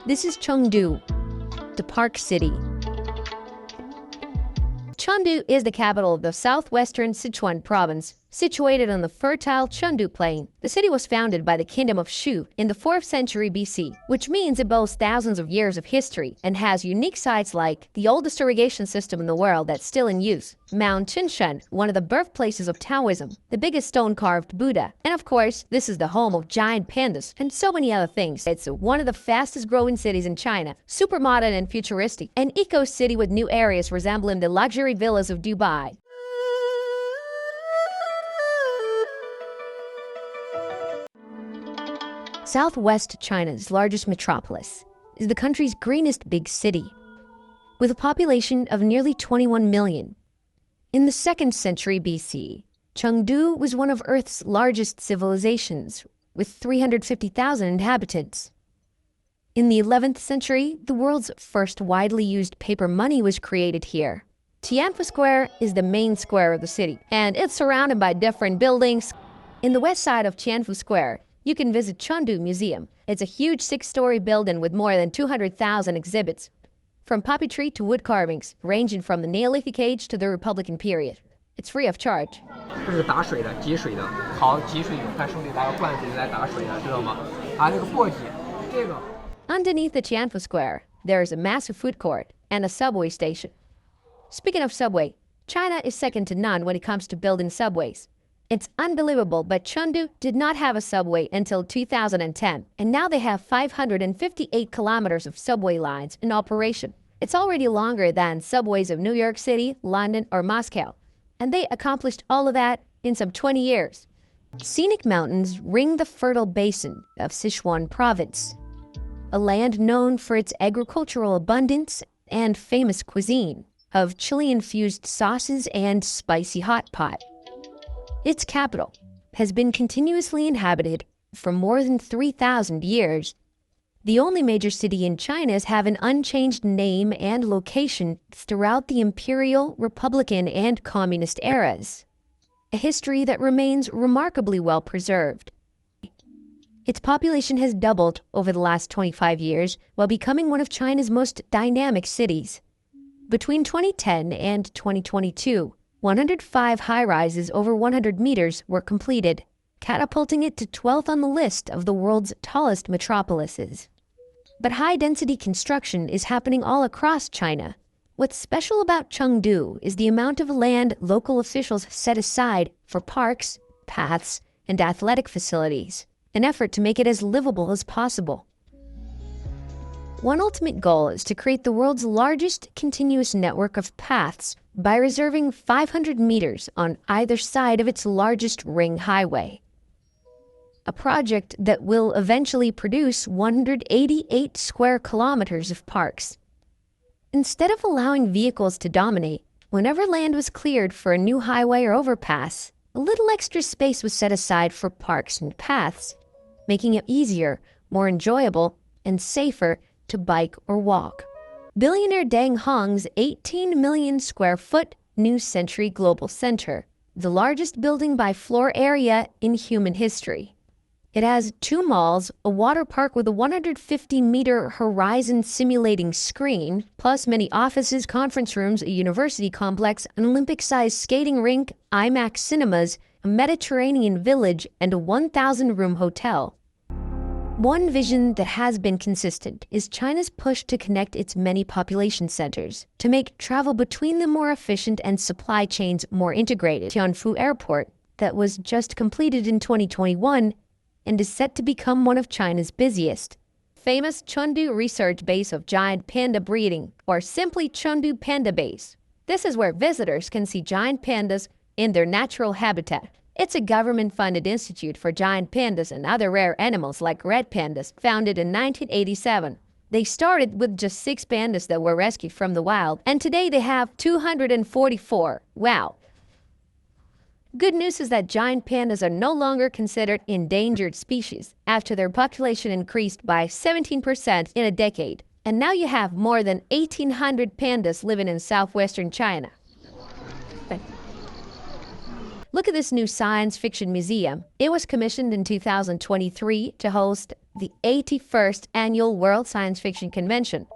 This is Chengdu, the park city. Chengdu is the capital of the southwestern Sichuan province, situated on the fertile Chengdu Plain. The city was founded by the Kingdom of Shu in the 4th century BC, which means it boasts thousands of years of history and has unique sites like the oldest irrigation system in the world that's still in use, Mount Qinshan, one of the birthplaces of Taoism, the biggest stone-carved Buddha, and of course, this is the home of giant pandas and so many other things. It's one of the fastest-growing cities in China, super modern and futuristic, an eco-city with new areas resembling the luxury villas of Dubai. Southwest China's largest metropolis is the country's greenest big city, with a population of nearly 21 million. In the 2nd century BC, Chengdu was one of Earth's largest civilizations, with 350,000 inhabitants. In the 11th century, the world's first widely used paper money was created here. Tianfu Square is the main square of the city, and it's surrounded by different buildings. In the west side of Tianfu Square, you can visit Chengdu Museum. It's a huge 6-story building with more than 200,000 exhibits, from puppetry to wood carvings, ranging from the Neolithic age to the Republican period. It's free of charge. 这是打水的，集水的，好集水，看手里拿个罐子来打水的，知道吗？这个簸箕，这个。 Underneath the Tianfu Square, there is a massive food court and a subway station. Speaking of subway, China is second to none when it comes to building subways. It's unbelievable, but Chengdu did not have a subway until 2010, and now they have 558 kilometers of subway lines in operation. It's already longer than subways of New York City, London, or Moscow, and they accomplished all of that in some 20 years. Scenic mountains ring the fertile basin of Sichuan province, a land known for its agricultural abundance and famous cuisine of chili-infused sauces and spicy hot pot. Its capital has been continuously inhabited for more than 3,000 years. The only major city in China to have an unchanged name and location throughout the imperial, republican, and communist eras, a history that remains remarkably well preserved. Its population has doubled over the last 25 years while becoming one of China's most dynamic cities. Between 2010 and 2022, 105 high-rises over 100 meters were completed, catapulting it to 12th on the list of the world's tallest metropolises. But high-density construction is happening all across China. What's special about Chengdu is the amount of land local officials set aside for parks, paths, and athletic facilities, an effort to make it as livable as possible. One ultimate goal is to create the world's largest continuous network of paths by reserving 500 meters on either side of its largest ring highway. A project that will eventually produce 188 square kilometers of parks. Instead of allowing vehicles to dominate, whenever land was cleared for a new highway or overpass, a little extra space was set aside for parks and paths, making it easier, more enjoyable, and safer to bike or walk. Billionaire Deng Hong's 18 million square foot New Century Global Center, the largest building by floor area in human history. It has 2 malls, a water park with a 150-meter horizon simulating screen, plus many offices, conference rooms, a university complex, an Olympic-sized skating rink, IMAX cinemas, a Mediterranean village, and a 1,000-room hotel. One vision that has been consistent is China's push to connect its many population centers, to make travel between them more efficient and supply chains more integrated. Tianfu Airport, that was just completed in 2021 and is set to become one of China's busiest. Famous Chengdu Research Base of Giant Panda Breeding, or simply Chengdu Panda Base. This is where visitors can see giant pandas in their natural habitat. It's a government-funded institute for giant pandas and other rare animals like red pandas, founded in 1987. They started with just 6 pandas that were rescued from the wild, and today they have 244. Wow! Good news is that giant pandas are no longer considered endangered species after their population increased by 17% in a decade. And now you have more than 1,800 pandas living in southwestern China. Look at this new science fiction museum. It was commissioned in 2023 to host the 81st Annual World Science Fiction Convention.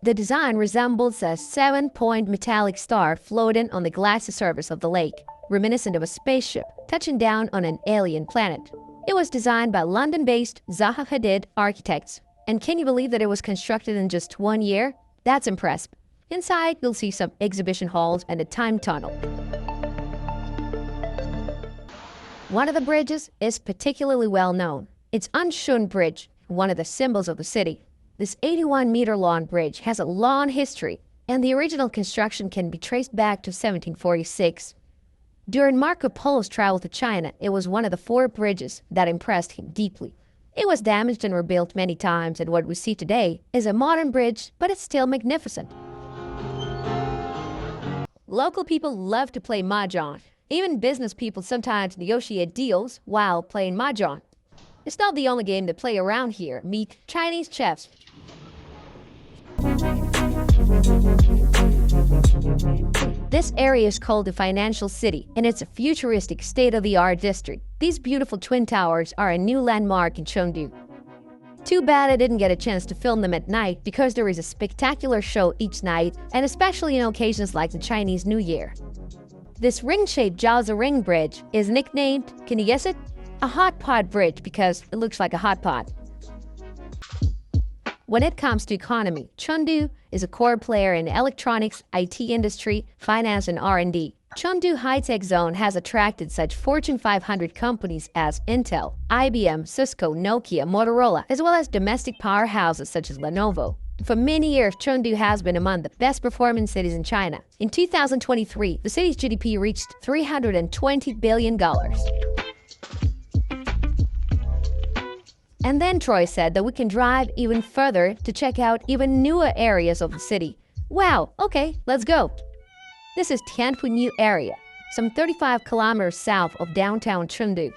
The design resembles a 7-point metallic star floating on the glassy surface of the lake, reminiscent of a spaceship touching down on an alien planet. It was designed by London-based Zaha Hadid architects. And can you believe that it was constructed in just 1 year? That's impressive. Inside, you'll see some exhibition halls and a time tunnel. One of the bridges is particularly well known. It's Anshun Bridge, one of the symbols of the city. This 81-meter-long bridge has a long history, and the original construction can be traced back to 1746. During Marco Polo's travel to China, it was one of the 4 bridges that impressed him deeply. It was damaged and rebuilt many times, and what we see today is a modern bridge, but it's still magnificent. Local people love to play mahjong. Even business people sometimes negotiate deals while playing mahjong. It's not the only game they play around here. Meet Chinese chefs. This area is called the Financial City, and it's a futuristic state-of-the-art district. These beautiful twin towers are a new landmark in Chengdu. Too bad I didn't get a chance to film them at night because there is a spectacular show each night, and especially on occasions like the Chinese New Year. This ring-shaped Jiaozi Ring Bridge is nicknamed, can you guess it? A hot pot bridge because it looks like a hot pot. When it comes to economy, Chengdu is a core player in electronics, IT industry, finance, and R&D. Chengdu High-Tech Zone has attracted such Fortune 500 companies as Intel, IBM, Cisco, Nokia, Motorola, as well as domestic powerhouses such as Lenovo. For many years, Chengdu has been among the best-performing cities in China. In 2023, the city's GDP reached $320 billion. And then Troy said that we can drive even further to check out even newer areas of the city. Wow, okay, let's go. This is Tianpu area, some 35 kilometers south of downtown Chengdu.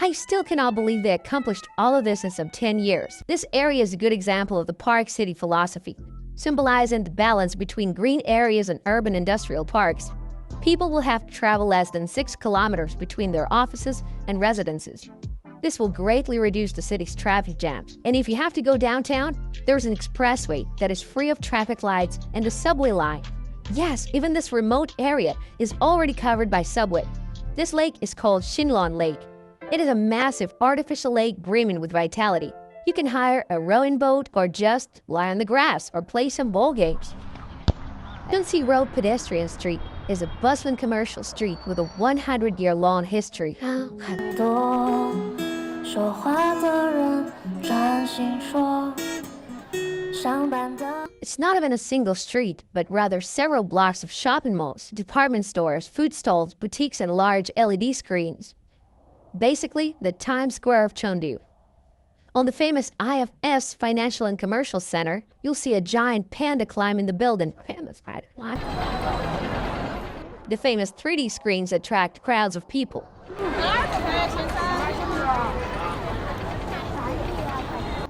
I still cannot believe they accomplished all of this in some 10 years. This area is a good example of the Park City philosophy, symbolizing the balance between green areas and urban industrial parks. People will have to travel less than 6 kilometers between their offices and residences. This will greatly reduce the city's traffic jams. And if you have to go downtown, there's an expressway that is free of traffic lights and a subway line. Yes, even this remote area is already covered by subway. This lake is called Xinluan Lake. It is a massive artificial lake brimming with vitality. You can hire a rowing boat or just lie on the grass or play some ball games. Yunxi Road Pedestrian Street is a bustling commercial street with a 100-year-long history. It's not even a single street, but rather several blocks of shopping malls, department stores, food stalls, boutiques, and large LED screens. Basically, the Times Square of Chengdu. On the famous IFS Financial and Commercial Center, you'll see a giant panda climbing the building. The famous 3D screens attract crowds of people.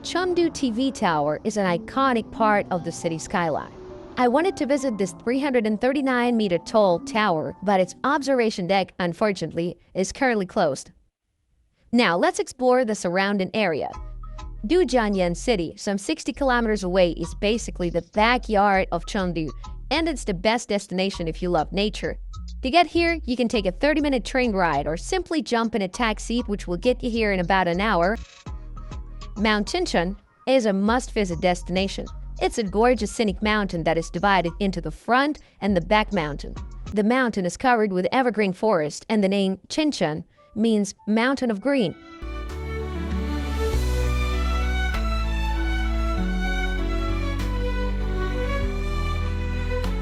Chengdu TV Tower is an iconic part of the city skyline. I wanted to visit this 339-meter-tall tower, but its observation deck, unfortunately, is currently closed. Now, let's explore the surrounding area. Dujianyan City, some 60 kilometers away, is basically the backyard of Chengdu, and it's the best destination if you love nature. To get here, you can take a 30-minute train ride or simply jump in a taxi, which will get you here in about an hour. Mount Qinshan is a must-visit destination. It's a gorgeous scenic mountain that is divided into the front and the back mountain. The mountain is covered with evergreen forest, and the name Qinshan means mountain of green.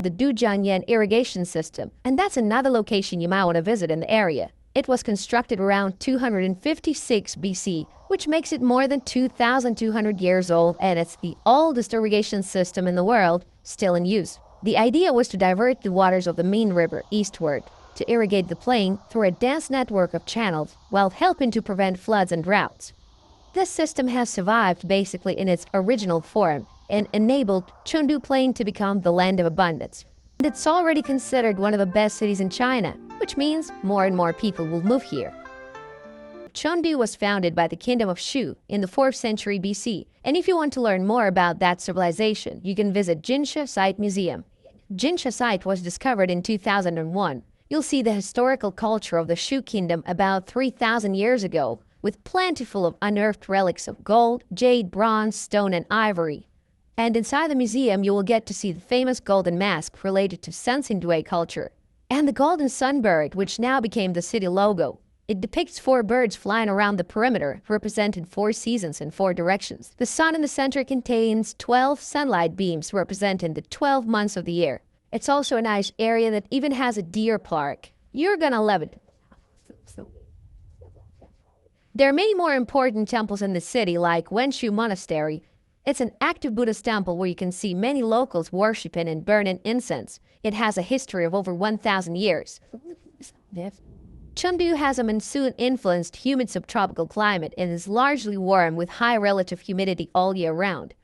The Dujianyan irrigation system, and that's another location you might want to visit in the area. It was constructed around 256 BC, which makes it more than 2,200 years old, and it's the oldest irrigation system in the world still in use. The idea was to divert the waters of the main river eastward to irrigate the plain through a dense network of channels while helping to prevent floods and droughts. This system has survived basically in its original form and enabled Chengdu Plain to become the land of abundance. And it's already considered one of the best cities in China, which means more and more people will move here. Chengdu was founded by the Kingdom of Shu in the 4th century BC. And if you want to learn more about that civilization, you can visit Jinsha Site Museum. Jinsha Site was discovered in 2001. You'll see the historical culture of the Shu Kingdom about 3,000 years ago, with plentiful of unearthed relics of gold, jade, bronze, stone, and ivory. And inside the museum, you will get to see the famous golden mask related to Sanxingdui culture, and the golden sunbird, which now became the city logo. It depicts 4 birds flying around the perimeter, representing 4 seasons in 4 directions. The sun in the center contains 12 sunlight beams representing the 12 months of the year. It's also a nice area that even has a deer park. You're gonna love it. There are many more important temples in the city, like Wenshu Monastery. It's an active Buddhist temple where you can see many locals worshiping and burning incense. It has a history of over 1,000 years. Chengdu has a monsoon-influenced humid subtropical climate and is largely warm with high relative humidity all year round.